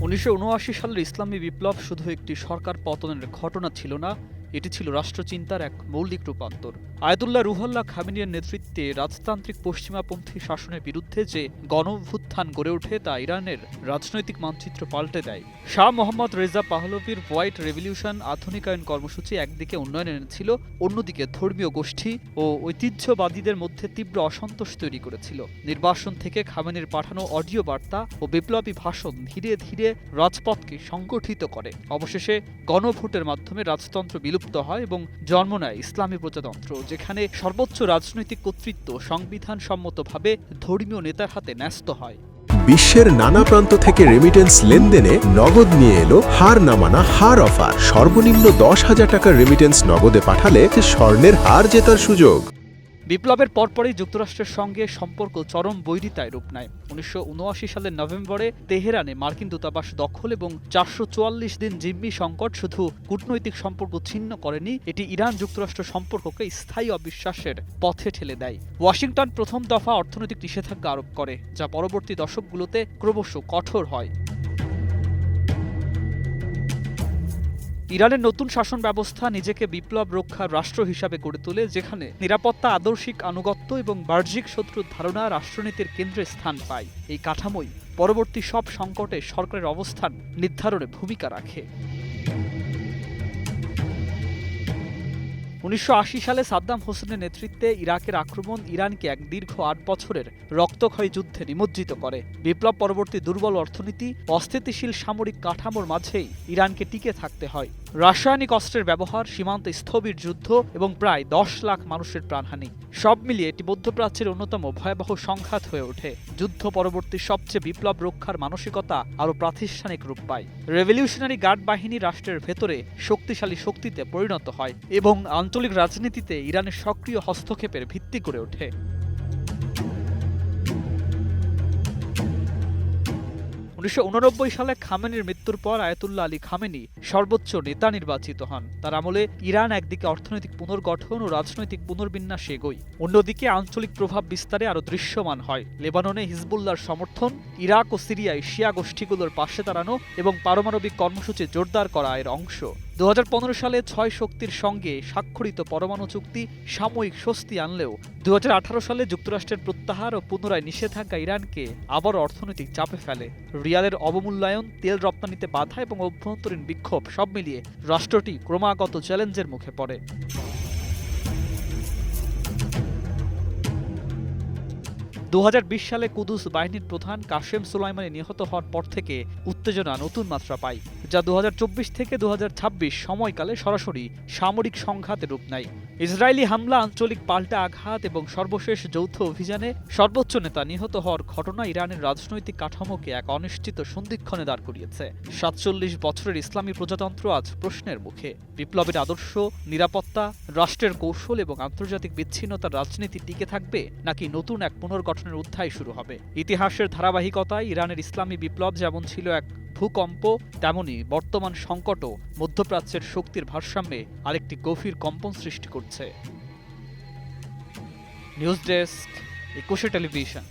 ১৯৭৯ সালের ইসলামী বিপ্লব শুধু একটি সরকার পতনের ঘটনা ছিল না, এটি ছিল রাষ্ট্রচিন্তার এক মৌলিক রূপান্তর। আয়াতুল্লাহ রুহুল্লাহ খামেনির নেতৃত্বে রাজতান্ত্রিক পশ্চিমাপন্থী শাসনের বিরুদ্ধে যে গণঅভ্যুত্থান গড়ে ওঠে তা ইরানের রাজনৈতিক মানচিত্র পাল্টে দেয়। শাহ মোহাম্মদ রেজা পাহলভির হোয়াইট রেভলিউশন আধুনিকায়ন কর্মসূচি একদিকে উন্নয়ন এনেছিল, অন্যদিকে ধর্মীয় গোষ্ঠী ও ঐতিহ্যবাদীদের মধ্যে তীব্র অসন্তোষ তৈরি করেছিল। নির্বাসন থেকে খামেনির পাঠানো অডিও বার্তা ও বিপ্লবী ভাষণ ধীরে ধীরে রাজপথকে সংগঠিত করে। অবশেষে গণভোটের মাধ্যমে রাজতন্ত্র বিলুপ্ত হয় এবং জন্ম নেয় ইসলামী প্রজাতন্ত্র, যেখানে সর্বোচ্চ রাজনৈতিক কর্তৃত্ব সংবিধানসম্মতভাবে ধর্মীয় নেতার হাতে ন্যস্ত হয়। বিশ্বের নানা প্রান্ত থেকে রেমিটেন্স লেনদেনে নগদ নিয়ে এলো হার না মানা হার অফার। সর্বনিম্ন ১০,০০০ টাকার রেমিটেন্স নগদে পাঠালে স্বর্ণের হার জেতার সুযোগ। বিপ্লবের পরপরই যুক্তরাষ্ট্রের সঙ্গে সম্পর্ক চরম বৈরিতায় রূপ নেয়। ১৯৭৯ সালের নভেম্বরে তেহরানে মার্কিন দূতাবাস দখল এবং ৪৪৪ দিন জিম্মি সংকট শুধু কূটনৈতিক সম্পর্ক ছিন্ন করেনি, এটি ইরান যুক্তরাষ্ট্র সম্পর্ককে স্থায়ী অবিশ্বাসের পথে ঠেলে দেয়। ওয়াশিংটন প্রথম দফা অর্থনৈতিক নিষেধাজ্ঞা আরোপ করে, যা পরবর্তী দশকগুলোতে ক্রমশ কঠোর হয়। ইরানের নতুন শাসন ব্যবস্থা নিজেকে বিপ্লব রক্ষার রাষ্ট্র হিসাবে গড়ে তোলে, যেখানে নিরাপত্তা, আদর্শিক আনুগত্য এবং বাহ্যিক শত্রুর ধারণা রাষ্ট্রনীতির কেন্দ্রে স্থান পায়। এই কাঠামোই পরবর্তী সব সংকটে সরকারের অবস্থান নির্ধারণে ভূমিকা রাখে। ১৯৮০ সালে সাদ্দাম হোসেনের নেতৃত্বে ইরাকের আক্রমণ ইরানকে এক দীর্ঘ ৮ বছরের রক্তক্ষয়ী যুদ্ধে নিমজ্জিত করে। বিপ্লব পরবর্তী দুর্বল অর্থনীতি, অস্থিতিশীল সামরিক কাঠামোর মাঝেই ইরানকে টিকে থাকতে হয়। রাসায়নিক অস্ত্রের ব্যবহার, সীমান্তে স্থবির যুদ্ধ এবং প্রায় ১০ লাখ মানুষের প্রাণহানি, সব মিলিয়ে এটি মধ্যপ্রাচ্যের অন্যতম ভয়াবহ সংঘাত হয়ে ওঠে। যুদ্ধ পরবর্তী সবচেয়ে বিপ্লব রক্ষার মানসিকতা আরও প্রাতিষ্ঠানিক রূপ পায়। রেভলিউশনারি গার্ড বাহিনী রাষ্ট্রের ভেতরে শক্তিশালী শক্তিতে পরিণত হয় এবং আঞ্চলিক রাজনীতিতে ইরানের সক্রিয় হস্তক্ষেপের ভিত্তি করে ওঠে। ১৯৮৯ সালে খামেনির মৃত্যুর পর আয়াতুল্লাহ আলী খামেনি সর্বোচ্চ নেতা নির্বাচিত হন। তার আমলে ইরান একদিকে অর্থনৈতিক পুনর্গঠন ও রাজনৈতিক পুনর্বিন্যাসে এগোয়, অন্যদিকে আঞ্চলিক প্রভাব বিস্তারে আরও দৃশ্যমান হয়। লেবাননে হিজবুল্লাহর সমর্থন, ইরাক ও সিরিয়ায় শিয়া গোষ্ঠীগুলোর পাশে দাঁড়ানো এবং পারমাণবিক কর্মসূচি জোরদার করা এর অংশ। ২০১৫ সালে ৬ শক্তির সঙ্গে স্বাক্ষরিত পরমাণু চুক্তি সাময়িক স্বস্তি আনলেও ২০১৮ সালে যুক্তরাষ্ট্রের প্রত্যাহার ও পুনরায় নিষেধাজ্ঞা ইরানকে আবার অর্থনৈতিক চাপে ফেলে। রিয়ালের অবমূল্যায়ন, তেল রপ্তানিতে বাধা এবং অভ্যন্তরীণ বিক্ষোভ সব মিলিয়ে রাষ্ট্রটি ক্রমাগত চ্যালেঞ্জের মুখে পড়ে। ২০২০ সালে কুদুস বাহিনীর প্রধান কাশেম সুলাইমানি নিহত হওয়ার পর থেকে উত্তেজনা নতুন মাত্রা পায়, যা ২০২৪ থেকে ২০২৬ সময়কালে সরাসরি সামরিক সংঘাতে রূপ নেয়। ইসরায়েলি হামলা, আঞ্চলিক পাল্টা আঘাত এবং সর্বশেষ যৌথ অভিযানে সর্বোচ্চ নেতা নিহত হওয়ার ঘটনা ইরানের রাজনৈতিক কাঠামোকে এক অনিশ্চিত সন্ধিক্ষণে দাঁড় করিয়েছে। ৪৭ বছরের ইসলামী প্রজাতন্ত্র আজ প্রশ্নের মুখে। বিপ্লবের আদর্শ, নিরাপত্তা, রাষ্ট্রের কৌশল এবং আন্তর্জাতিক বিচ্ছিন্নতার রাজনীতি টিকে থাকবে, নাকি নতুন এক পুনর্গঠনের অধ্যায় শুরু হবে? ইতিহাসের ধারাবাহিকতায় ইরানের ইসলামী বিপ্লব যেমন ছিল এক ভূকম্প, তেমনি বর্তমান সংকটও মধ্যপ্রাচ্যের শক্তির ভারসাম্যে আরেকটি গভীর কম্পন সৃষ্টি করছে। News desk, ২১ television.